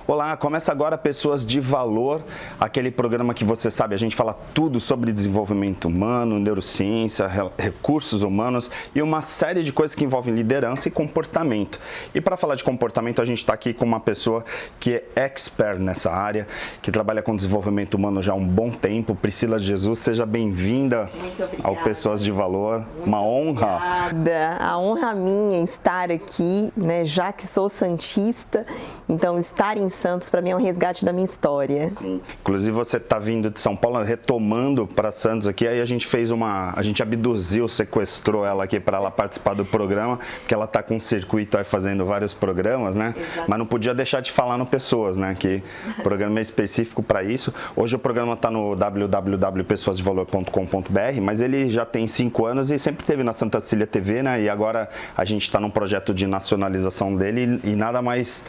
Olá, começa agora Pessoas de Valor, aquele programa que você sabe, a gente fala tudo sobre desenvolvimento humano, neurociência, recursos humanos e uma série de coisas que envolvem liderança e comportamento. E para falar de comportamento, a gente está aqui com uma pessoa que é expert nessa área, que trabalha com desenvolvimento humano já há um bom tempo. Priscila Jesus, seja bem-vinda ao Pessoas de Valor. Uma honra. Obrigada. A honra minha estar aqui, né, já que sou santista, então estar em Santos para mim é um resgate da minha história. Sim. Inclusive você está vindo de São Paulo, retomando para Santos aqui, aí a gente abduziu, sequestrou ela aqui para ela participar do programa, porque ela está com um circuito aí fazendo vários programas, né? Exato. Mas não podia deixar de falar no Pessoas, né? Que o programa é específico para isso. Hoje o programa está no www.pessoasdevalor.com.br, mas ele já tem 5 anos e sempre teve na Santa Cecília TV, né? E agora a gente está num projeto de nacionalização dele e nada mais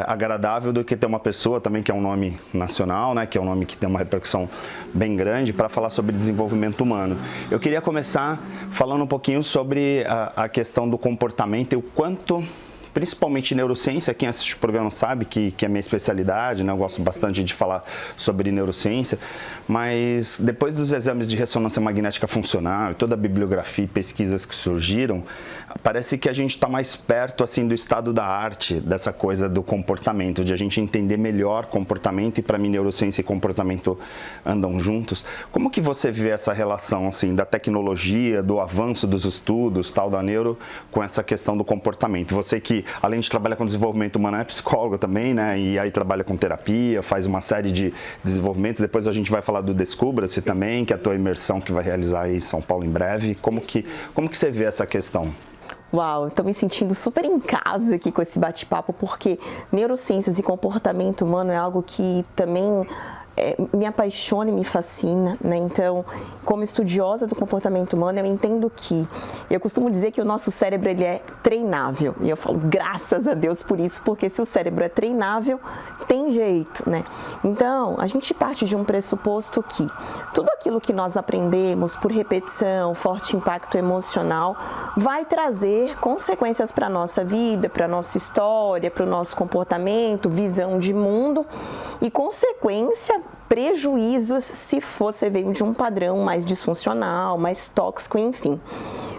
agradável do que ter uma pessoa também que é um nome nacional, né, que é um nome que tem uma repercussão bem grande para falar sobre desenvolvimento humano. Eu queria começar falando um pouquinho sobre a questão do comportamento e o quanto, principalmente neurociência, quem assiste o programa sabe que é minha especialidade, né? Eu gosto bastante de falar sobre neurociência, mas depois dos exames de ressonância magnética funcional e toda a bibliografia e pesquisas que surgiram, parece que a gente está mais perto assim do estado da arte dessa coisa do comportamento, de a gente entender melhor comportamento, e para mim neurociência e comportamento andam juntos. Como que você vê essa relação assim da tecnologia, do avanço dos estudos, tal, da neuro, com essa questão do comportamento? Você que além de trabalhar com desenvolvimento humano, é psicóloga também, né? E aí trabalha com terapia, faz uma série de desenvolvimentos. Depois a gente vai falar do Descubra-se também, que é a tua imersão que vai realizar aí em São Paulo em breve. Como que você vê essa questão? Uau, estou me sentindo super em casa aqui com esse bate-papo, porque neurociências e comportamento humano é algo que também me apaixona e me fascina, né? Então, como estudiosa do comportamento humano, eu entendo que, eu costumo dizer que o nosso cérebro ele é treinável, e eu falo graças a Deus por isso, porque se o cérebro é treinável, tem jeito, né? Então, a gente parte de um pressuposto que tudo aquilo que nós aprendemos por repetição, forte impacto emocional, vai trazer consequências para a nossa vida, para a nossa história, para o nosso comportamento, visão de mundo e consequência, prejuízos se você veio de um padrão mais disfuncional, mais tóxico, enfim.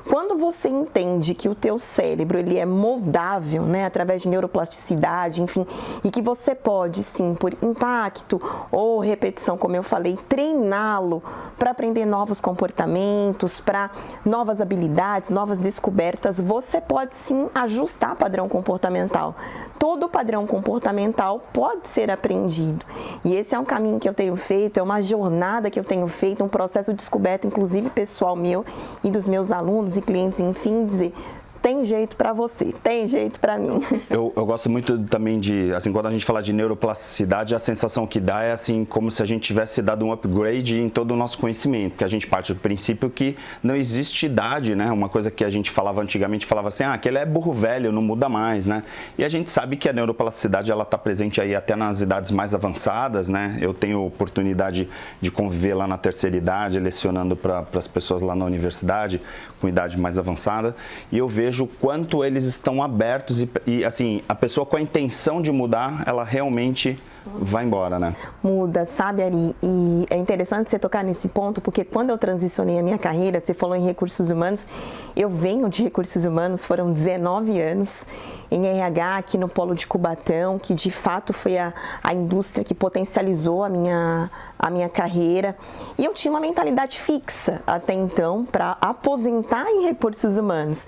Quando você entende que o teu cérebro ele é moldável, né, através de neuroplasticidade, enfim, e que você pode, sim, por impacto ou repetição, como eu falei, treiná-lo para aprender novos comportamentos, para novas habilidades, novas descobertas, você pode, sim, ajustar padrão comportamental. Todo padrão comportamental pode ser aprendido. E esse é um caminho que eu tenho feito, é uma jornada que eu tenho feito, um processo de descoberta, inclusive pessoal meu e dos meus alunos e clientes, enfim, dizer, tem jeito para você, tem jeito para mim. Eu gosto muito também de, assim, quando a gente fala de neuroplasticidade, a sensação que dá é assim, como se a gente tivesse dado um upgrade em todo o nosso conhecimento, porque a gente parte do princípio que não existe idade, né? Uma coisa que a gente falava antigamente, falava assim, aquele é burro velho, não muda mais, né? E a gente sabe que a neuroplasticidade, ela está presente aí até nas idades mais avançadas, né? Eu tenho oportunidade de conviver lá na terceira idade, lecionando para as pessoas lá na universidade, com idade mais avançada, e eu vejo o quanto eles estão abertos e assim, a pessoa com a intenção de mudar, ela realmente vai embora, né? Muda, sabe, Ari? E é interessante você tocar nesse ponto, porque quando eu transicionei a minha carreira, você falou em recursos humanos, eu venho de recursos humanos, foram 19 anos em RH aqui no Polo de Cubatão, que de fato foi a indústria que potencializou a minha carreira. E eu tinha uma mentalidade fixa até então para aposentar em recursos humanos.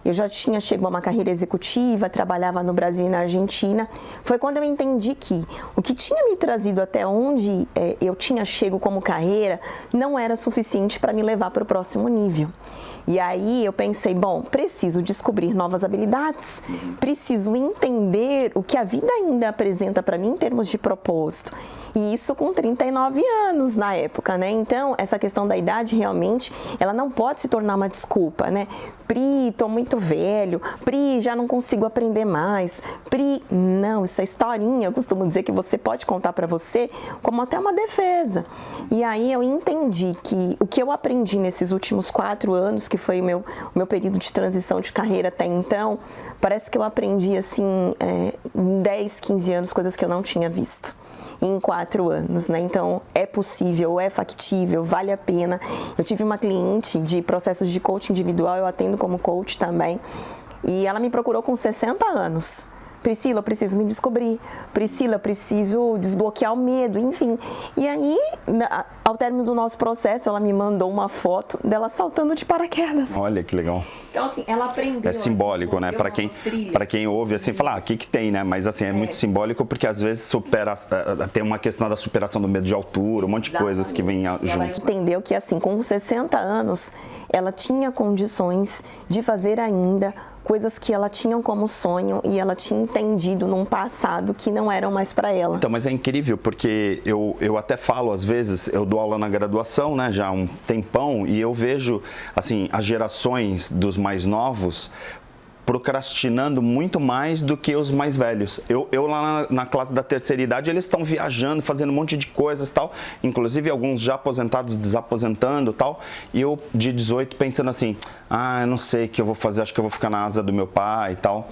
Eu já tinha chegado a uma carreira executiva, trabalhava no Brasil e na Argentina. Foi quando eu entendi que o que tinha me trazido até onde eu tinha chego como carreira não era suficiente para me levar para o próximo nível. E aí eu pensei, bom, preciso descobrir novas habilidades, preciso entender o que a vida ainda apresenta para mim em termos de propósito. E isso com 39 anos na época, né? Então, essa questão da idade realmente, ela não pode se tornar uma desculpa, né? Pri, tô muito velho. Pri, já não consigo aprender mais. Pri, não, isso é historinha. Eu costumo dizer que você pode contar para você como até uma defesa. E aí eu entendi que o que eu aprendi nesses últimos 4 anos, que foi o meu período de transição de carreira até então, parece que eu aprendi assim, em 10, 15 anos, coisas que eu não tinha visto em 4 anos, né? Então, é possível, é factível, vale a pena. Eu tive uma cliente de processos de coaching individual, eu atendo como coach também, e ela me procurou com 60 anos. Priscila, eu preciso me descobrir. Priscila, eu preciso desbloquear o medo, enfim. E aí, ao término do nosso processo, ela me mandou uma foto dela saltando de paraquedas. Olha que legal. Então, assim, ela aprendeu. É simbólico, né? Para quem ouve, assim, fala, o que tem, né? Mas, assim, é muito simbólico porque, às vezes, tem uma questão da superação do medo de altura, um monte de coisas que vêm junto. Ela entendeu que, assim, com 60 anos, ela tinha condições de fazer ainda coisas que ela tinha como sonho e ela tinha entendido num passado que não eram mais para ela. Então, mas é incrível porque eu até falo, às vezes, eu dou aula na graduação, né, já há um tempão, e eu vejo, assim, as gerações dos mais novos procrastinando muito mais do que os mais velhos. Eu lá na classe da terceira idade, eles estão viajando, fazendo um monte de coisas e tal, inclusive alguns já aposentados, desaposentando e tal, e eu de 18 pensando assim, eu não sei o que eu vou fazer, acho que eu vou ficar na asa do meu pai e tal.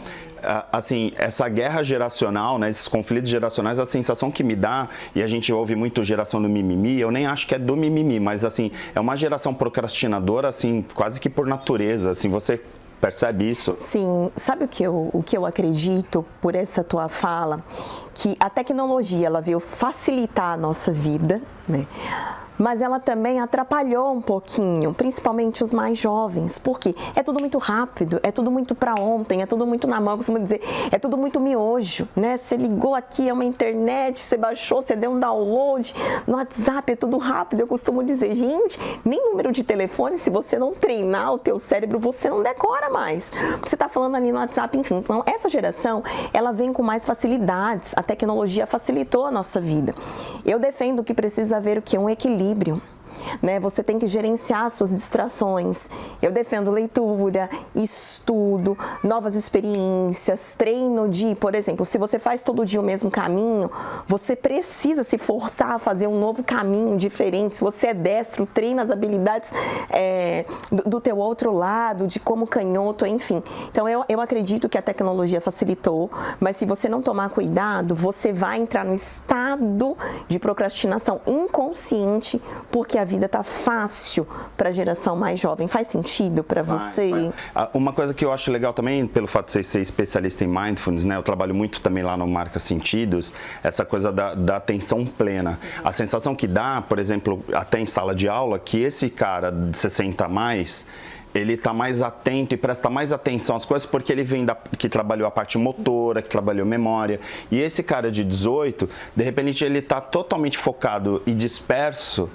Assim, essa guerra geracional, né, esses conflitos geracionais, a sensação que me dá, e a gente ouve muito geração do mimimi, eu nem acho que é do mimimi, mas assim, é uma geração procrastinadora, assim, quase que por natureza, assim, você percebe isso? Sim, sabe o que eu acredito por essa tua fala? Que a tecnologia, ela veio facilitar a nossa vida, né? Mas ela também atrapalhou um pouquinho, principalmente os mais jovens, porque é tudo muito rápido, é tudo muito para ontem, é tudo muito na mão, eu costumo dizer, é tudo muito miojo, né? Você ligou aqui, é uma internet, você baixou, você deu um download no WhatsApp, é tudo rápido. Eu costumo dizer, gente, nem número de telefone, se você não treinar o teu cérebro, você não decora mais. Você tá falando ali no WhatsApp, enfim. Então, essa geração, ela vem com mais facilidades, a tecnologia facilitou a nossa vida. Eu defendo que precisa haver o quê? Um equilíbrio. Né? Você tem que gerenciar suas distrações. Eu defendo leitura, estudo, novas experiências, treino de, por exemplo, se você faz todo dia o mesmo caminho, você precisa se forçar a fazer um novo caminho diferente. Se você é destro, treina as habilidades do teu outro lado, de como canhoto, enfim. Então, eu acredito que a tecnologia facilitou, mas se você não tomar cuidado, você vai entrar no estado de procrastinação inconsciente, porque a vida tá fácil para a geração mais jovem. Faz sentido para você? Uma coisa que eu acho legal também, pelo fato de você ser especialista em mindfulness, né? Eu trabalho muito também lá no Marca Sentidos, essa coisa da atenção plena. A sensação que dá, por exemplo, até em sala de aula, que esse cara de 60 a mais, ele está mais atento e presta mais atenção às coisas porque ele vem que trabalhou a parte motora, que trabalhou memória. E esse cara de 18, de repente ele está totalmente focado e disperso,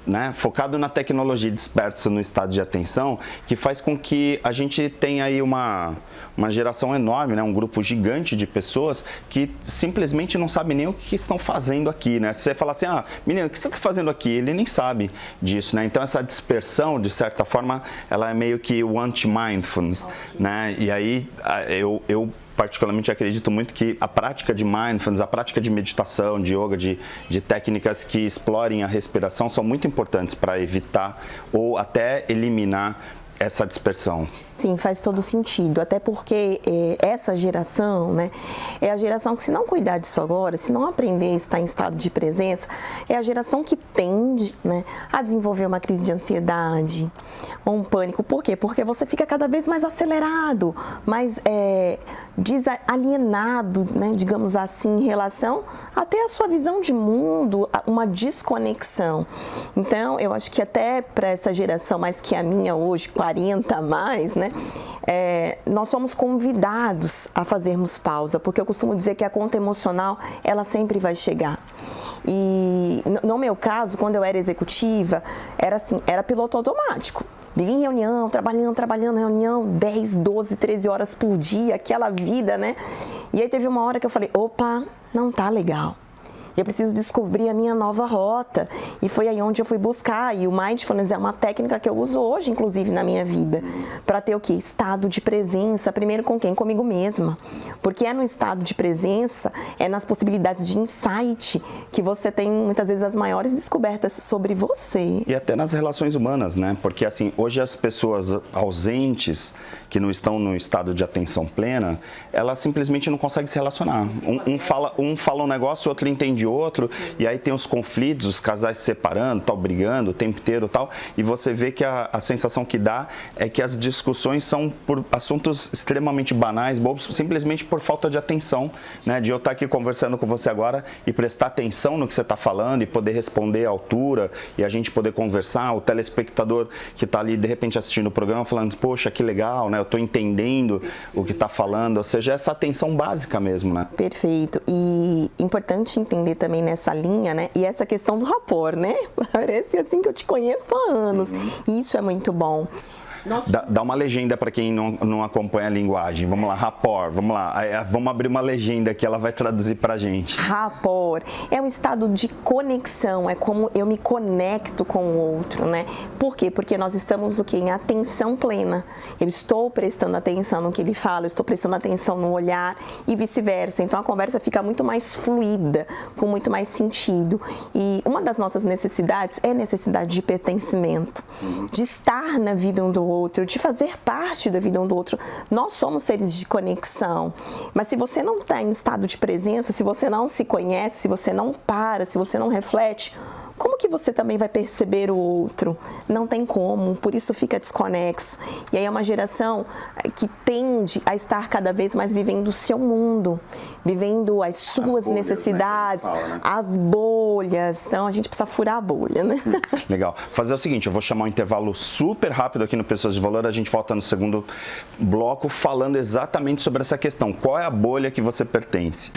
né? Focado na tecnologia, disperso no estado de atenção, que faz com que a gente tenha aí uma geração enorme, né? Um grupo gigante de pessoas que simplesmente não sabe nem o que estão fazendo aqui, né? Se você falar assim, menino, o que você está fazendo aqui? Ele nem sabe disso, né? Então essa dispersão, de certa forma, ela é meio que o anti-mindfulness, né? E aí eu particularmente acredito muito que a prática de mindfulness, a prática de meditação, de yoga, de técnicas que explorem a respiração são muito importantes para evitar ou até eliminar essa dispersão. Sim, faz todo sentido, até porque essa geração, né, é a geração que, se não cuidar disso agora, se não aprender a estar em estado de presença, é a geração que tende, né, a desenvolver uma crise de ansiedade ou um pânico. Por quê? Porque você fica cada vez mais acelerado, mais desalienado, né, digamos assim, em relação até a sua visão de mundo, uma desconexão. Então, eu acho que até para essa geração mais que a minha hoje, 40 a mais, né, nós somos convidados a fazermos pausa, porque eu costumo dizer que a conta emocional, ela sempre vai chegar. E no meu caso, quando eu era executiva, era assim, era piloto automático. Vivia em reunião, trabalhando, reunião, 10, 12, 13 horas por dia, aquela vida, né? E aí teve uma hora que eu falei, opa, não tá legal. eu preciso descobrir a minha nova rota. E foi aí onde eu fui buscar. E o Mindfulness é uma técnica que eu uso hoje, inclusive, na minha vida. Para ter o quê? Estado de presença. Primeiro com quem? Comigo mesma. Porque é no estado de presença, é nas possibilidades de insight que você tem, muitas vezes, as maiores descobertas sobre você. E até nas relações humanas, né? Porque, assim, hoje as pessoas ausentes, que não estão no estado de atenção plena, elas simplesmente não conseguem se relacionar. Um fala um negócio, o outro entende outro, e aí tem os conflitos, os casais se separando, tal, brigando o tempo inteiro e tal, e você vê que a sensação que dá é que as discussões são por assuntos extremamente banais, bobos, simplesmente por falta de atenção, né? De eu estar aqui conversando com você agora e prestar atenção no que você está falando e poder responder à altura e a gente poder conversar, o telespectador que está ali de repente assistindo o programa falando, poxa, que legal, né? Eu estou entendendo o que está falando, ou seja, essa atenção básica mesmo, né? Perfeito. E importante entender também nessa linha, né? E essa questão do rapport, né? Parece assim que eu te conheço há anos. Isso é muito bom. Dá uma legenda para quem não acompanha a linguagem. Vamos lá, rapport, vamos lá. Vamos abrir uma legenda que ela vai traduzir para a gente. Rapport é um estado de conexão, é como eu me conecto com o outro, né? Por quê? Porque nós estamos o quê? Em atenção plena. Eu estou prestando atenção no que ele fala, eu estou prestando atenção no olhar e vice-versa. Então a conversa fica muito mais fluida, com muito mais sentido. E uma das nossas necessidades é a necessidade de pertencimento, de estar na vida um do outro, de fazer parte da vida um do outro. Nós somos seres de conexão, mas se você não está em estado de presença, se você não se conhece, se você não para, se você não reflete, como que você também vai perceber o outro? Não tem como, por isso fica desconexo. E aí é uma geração que tende a estar cada vez mais vivendo o seu mundo, vivendo as suas necessidades, né? As bolhas. Então a gente precisa furar a bolha, né? Legal. Fazer o seguinte, eu vou chamar um intervalo super rápido aqui no Pessoas de Valor, a gente volta no segundo bloco falando exatamente sobre essa questão. Qual é a bolha que você pertence?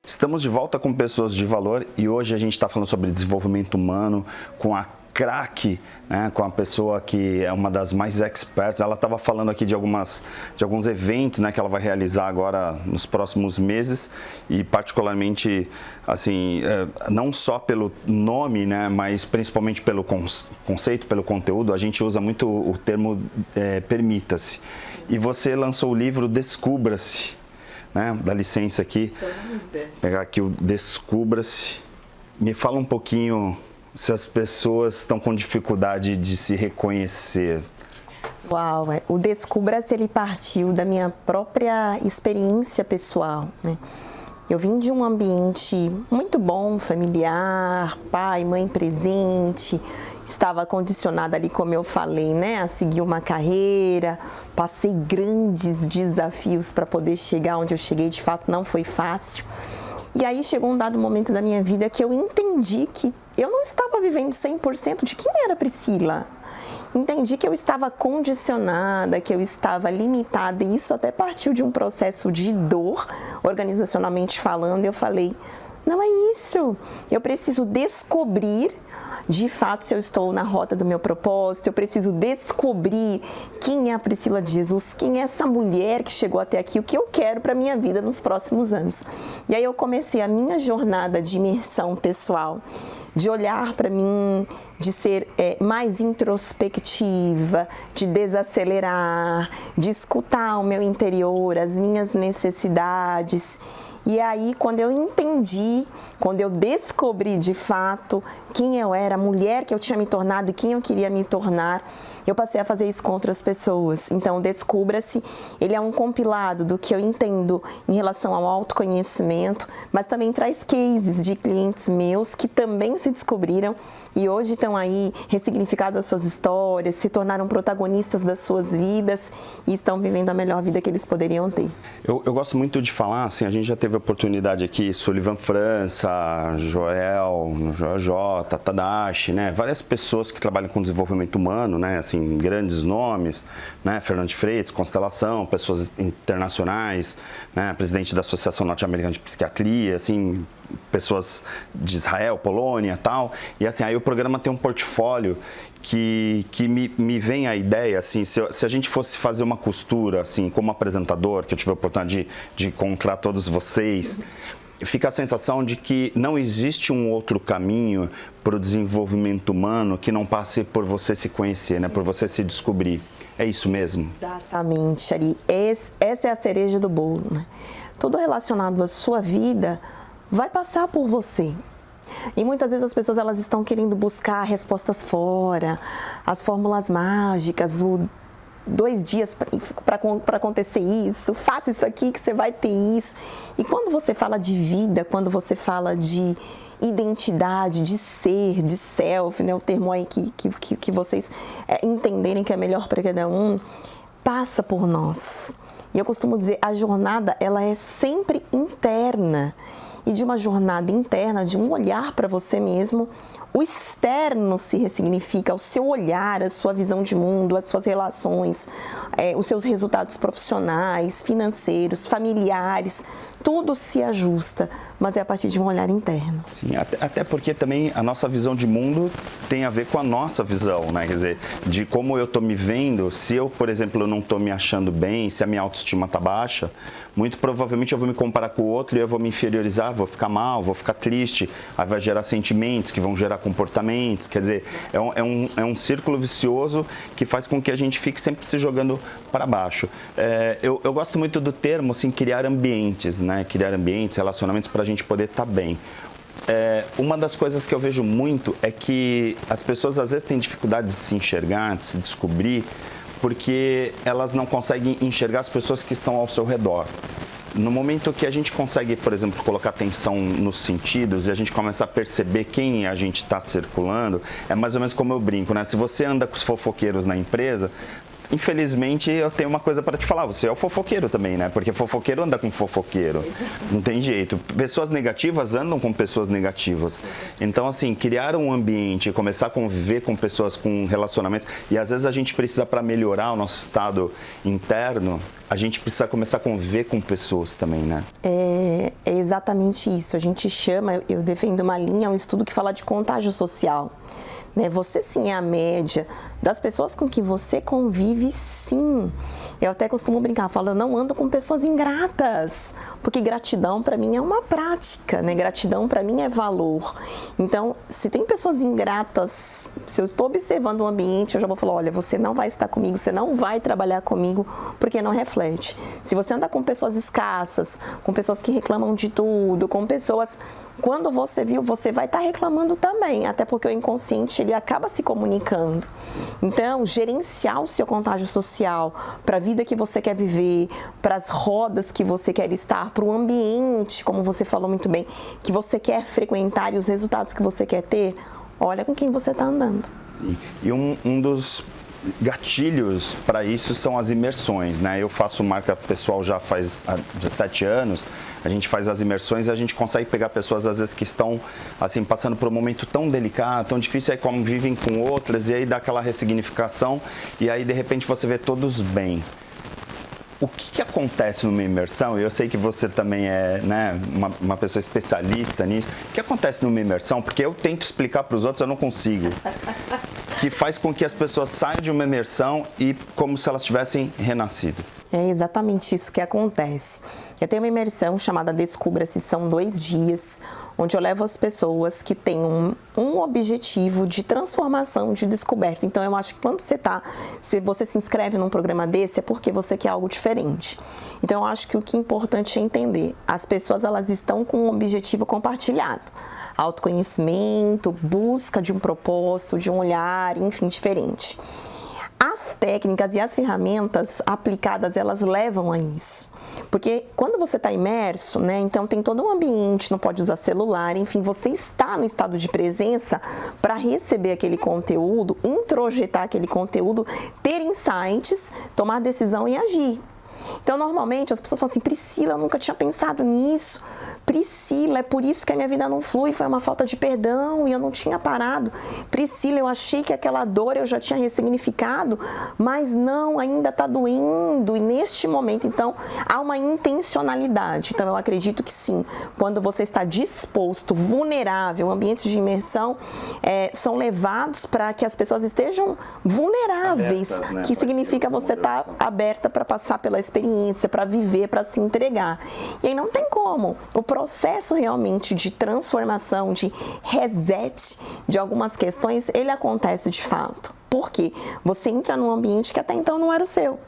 Estamos de volta com Pessoas de Valor e hoje a gente está falando sobre desenvolvimento humano com a craque, né, com a pessoa que é uma das mais experts. Ela estava falando aqui de alguns eventos, né, que ela vai realizar agora nos próximos meses e particularmente, assim, não só pelo nome, né, mas principalmente pelo conceito, pelo conteúdo. A gente usa muito o termo permita-se. E você lançou o livro Descubra-se, né? Dá licença aqui, pegar aqui o Descubra-se. Me fala um pouquinho se as pessoas estão com dificuldade de se reconhecer. Uau, o Descubra-se, ele partiu da minha própria experiência pessoal, né? Eu vim de um ambiente muito bom, familiar, pai, mãe presente, estava condicionada ali, como eu falei, né, a seguir uma carreira, passei grandes desafios para poder chegar onde eu cheguei, de fato não foi fácil. E aí chegou um dado momento da minha vida que eu entendi que eu não estava vivendo 100% de quem era Priscila. Entendi que eu estava condicionada, que eu estava limitada, e isso até partiu de um processo de dor, organizacionalmente falando. Eu falei, Não é isso. Eu preciso descobrir, de fato, se eu estou na rota do meu propósito. Eu preciso descobrir quem é a Priscila de Jesus, quem é essa mulher que chegou até aqui, o que eu quero para a minha vida nos próximos anos. E aí eu comecei a minha jornada de imersão pessoal, de olhar para mim, de ser mais introspectiva, de desacelerar, de escutar o meu interior, as minhas necessidades. E aí, quando eu entendi, quando eu descobri de fato quem eu era, a mulher que eu tinha me tornado e quem eu queria me tornar, eu passei a fazer isso com outras pessoas. Então, Descubra-se, ele é um compilado do que eu entendo em relação ao autoconhecimento, mas também traz cases de clientes meus que também se descobriram e hoje estão aí ressignificando as suas histórias, se tornaram protagonistas das suas vidas e estão vivendo a melhor vida que eles poderiam ter. Eu gosto muito de falar, assim, a gente já teve a oportunidade aqui, Sullivan França, Joel J, Tadashi, né? Várias pessoas que trabalham com desenvolvimento humano, né? Assim, grandes nomes, né? Fernando de Freitas, Constelação, pessoas internacionais, né? Presidente da Associação Norte-Americana de Psiquiatria, assim, pessoas de Israel, Polônia e tal. E assim, aí o programa tem um portfólio que me vem a ideia, assim, se a gente fosse fazer uma costura, assim, como apresentador, que eu tive a oportunidade de encontrar todos vocês, fica a sensação de que não existe um outro caminho para o desenvolvimento humano que não passe por você se conhecer, né? Por você se descobrir. É isso mesmo? Exatamente, Ari. Essa é a cereja do bolo, né? Tudo relacionado à sua vida vai passar por você. E muitas vezes as pessoas elas estão querendo buscar respostas fora, as fórmulas mágicas, 2 dias para acontecer isso, faça isso aqui que você vai ter isso. E quando você fala de vida, quando você fala de identidade, de ser, de self, né, o termo aí que vocês entenderem que é melhor para cada um, passa por nós. E eu costumo dizer, a jornada ela é sempre interna. E de uma jornada interna, de um olhar para você mesmo, o externo se ressignifica, o seu olhar, a sua visão de mundo, as suas relações, os seus resultados profissionais, financeiros, familiares, tudo se ajusta, mas é a partir de um olhar interno. Sim, até porque também a nossa visão de mundo tem a ver com a nossa visão, né? Quer dizer, de como eu estou me vendo, se eu, por exemplo, não estou me achando bem, se a minha autoestima está baixa, muito provavelmente eu vou me comparar com o outro e eu vou me inferiorizar, vou ficar mal, vou ficar triste, aí vai gerar sentimentos que vão gerar comportamentos, quer dizer, é um círculo vicioso que faz com que a gente fique sempre se jogando para baixo. Eu gosto muito do termo, assim, criar ambientes, né? Criar ambientes, relacionamentos para a gente poder estar bem. Uma das coisas que eu vejo muito é que as pessoas às vezes têm dificuldade de se enxergar, de se descobrir, porque elas não conseguem enxergar as pessoas que estão ao seu redor. No momento que a gente consegue, por exemplo, colocar atenção nos sentidos e a gente começa a perceber quem a gente está circulando, é mais ou menos como eu brinco, né? Se você anda com os fofoqueiros na empresa, infelizmente eu tenho uma coisa para te falar, você é o fofoqueiro também, né? Porque fofoqueiro anda com fofoqueiro, não tem jeito. Pessoas negativas andam com pessoas negativas. Então, assim, criar um ambiente, começar a conviver com pessoas, com relacionamentos, e às vezes a gente precisa, para melhorar o nosso estado interno, a gente precisa começar a conviver com pessoas também, né? É exatamente isso. A gente chama, eu defendo uma linha, um estudo que fala de contágio social. Você sim é a média das pessoas com que você convive, sim. Eu até costumo brincar, falo, eu não ando com pessoas ingratas, porque gratidão para mim é uma prática, né? Gratidão para mim é valor. Então, se tem pessoas ingratas, se eu estou observando o ambiente, eu já vou falar, olha, você não vai estar comigo, você não vai trabalhar comigo, porque não reflete. Se você anda com pessoas escassas, com pessoas que reclamam de tudo, com pessoas... Quando você viu, você vai estar reclamando também, até porque o inconsciente ele acaba se comunicando. Então, gerenciar o seu contágio social para a vida que você quer viver, para as rodas que você quer estar, para o ambiente, como você falou muito bem, que você quer frequentar e os resultados que você quer ter, olha com quem você está andando. Sim. E um dos gatilhos para isso são as imersões, né? Eu faço marca pessoal já faz 17 anos, a gente faz as imersões e a gente consegue pegar pessoas às vezes que estão assim passando por um momento tão delicado, tão difícil, aí convivem com outras e aí dá aquela ressignificação e aí de repente você vê todos bem. O que acontece numa imersão? Eu sei que você também é, né, uma pessoa especialista nisso. O que acontece numa imersão? Porque eu tento explicar para os outros, eu não consigo. Que faz com que as pessoas saiam de uma imersão e como se elas tivessem renascido. É exatamente isso que acontece. Eu tenho uma imersão chamada Descubra-se, são 2 dias, onde eu levo as pessoas que têm um objetivo de transformação, de descoberta. Então, eu acho que quando se você se inscreve num programa desse, é porque você quer algo diferente. Então, eu acho que o que é importante é entender, as pessoas elas estão com um objetivo compartilhado. Autoconhecimento, busca de um propósito, de um olhar, enfim, diferente. As técnicas e as ferramentas aplicadas, elas levam a isso. Porque quando você está imerso, né, então tem todo um ambiente, não pode usar celular, enfim, você está no estado de presença para receber aquele conteúdo, introjetar aquele conteúdo, ter insights, tomar decisão e agir. Então, normalmente, as pessoas falam assim, Priscila, eu nunca tinha pensado nisso. Priscila, é por isso que a minha vida não flui, foi uma falta de perdão e eu não tinha parado. Priscila, eu achei que aquela dor eu já tinha ressignificado, mas não, ainda está doendo. E neste momento, então, há uma intencionalidade. Então, eu acredito que sim, quando você está disposto, vulnerável, ambientes de imersão são levados para que as pessoas estejam vulneráveis, abertas, né? Que significa você estar aberta para passar pela experiência, para viver, para se entregar. E aí não tem como. O processo realmente de transformação, de reset de algumas questões, ele acontece de fato. Por quê? Você entra num ambiente que até então não era o seu.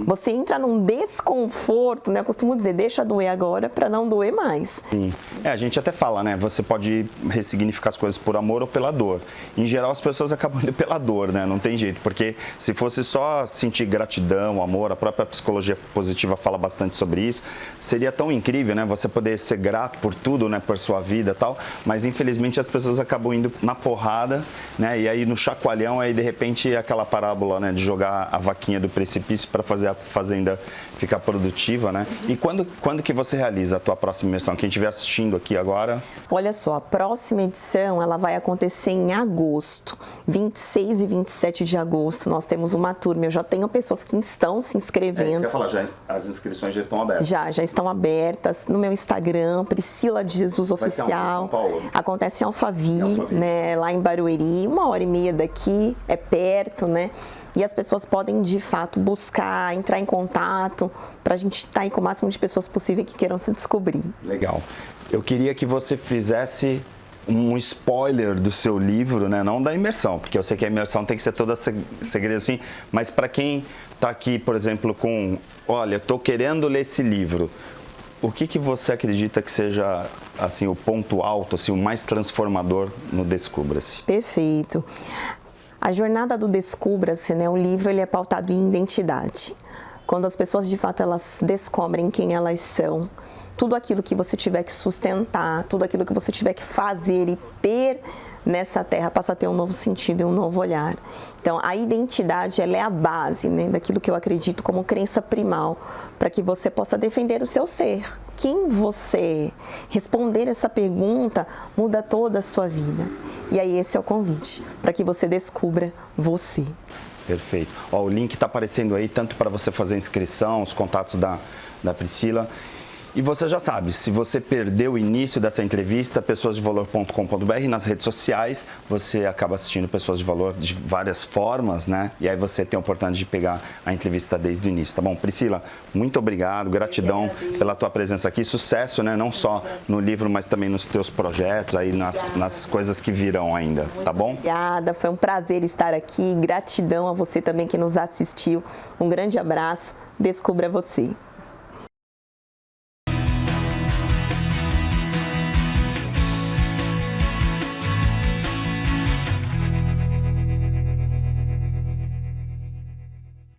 Você entra num desconforto, né? Eu costumo dizer, deixa doer agora para não doer mais. Sim. A gente até fala, né? Você pode ressignificar as coisas por amor ou pela dor. Em geral, as pessoas acabam indo pela dor, né? Não tem jeito, porque se fosse só sentir gratidão, amor, a própria psicologia positiva fala bastante sobre isso, seria tão incrível, né? Você poder ser grato por tudo, né? Por sua vida e tal, mas infelizmente as pessoas acabam indo na porrada, né? E aí no chacoalhão, aí de repente aquela parábola, né, de jogar a vaquinha do precipício para fazer a fazenda ficar produtiva, né? E quando que você realiza a tua próxima imersão? Quem estiver assistindo aqui agora... Olha só, a próxima edição, ela vai acontecer em agosto, 26 e 27 de agosto, nós temos uma turma, eu já tenho pessoas que estão se inscrevendo. Isso que eu ia falar, já, as inscrições já estão abertas. Já estão abertas no meu Instagram, Priscila de Jesus Oficial. Vai ser em São Paulo? Acontece em Alphaville, né, lá em Barueri, 1h30 daqui, é perto, né? E as pessoas podem, de fato, buscar, entrar em contato, para a gente estar aí com o máximo de pessoas possível que queiram se descobrir. Legal. Eu queria que você fizesse um spoiler do seu livro, né? Não da imersão, porque eu sei que a imersão tem que ser toda segredo assim, mas para quem está aqui, por exemplo, com, olha, estou querendo ler esse livro, o que você acredita que seja assim, o ponto alto, assim, o mais transformador no Descubra-se? Perfeito. A jornada do Descubra-se, né, o livro ele é pautado em identidade. Quando as pessoas, de fato, elas descobrem quem elas são, tudo aquilo que você tiver que sustentar, tudo aquilo que você tiver que fazer e ter nessa terra passa a ter um novo sentido e um novo olhar. Então, a identidade, ela é a base, né, daquilo que eu acredito como crença primal, para que você possa defender o seu ser. Quem você é? Responder essa pergunta muda toda a sua vida. E aí esse é o convite, para que você descubra você. Perfeito. Ó, o link está aparecendo aí, tanto para você fazer a inscrição, os contatos da Priscila. E você já sabe, se você perdeu o início dessa entrevista, pessoasdevalor.com.br, nas redes sociais, você acaba assistindo Pessoas de Valor de várias formas, né? E aí você tem a oportunidade de pegar a entrevista desde o início, tá bom? Priscila, muito obrigado, gratidão pela tua presença aqui, sucesso, né? Não só no livro, mas também nos teus projetos, aí nas coisas que virão ainda, tá bom? Obrigada, foi um prazer estar aqui, gratidão a você também que nos assistiu, um grande abraço, descubra você.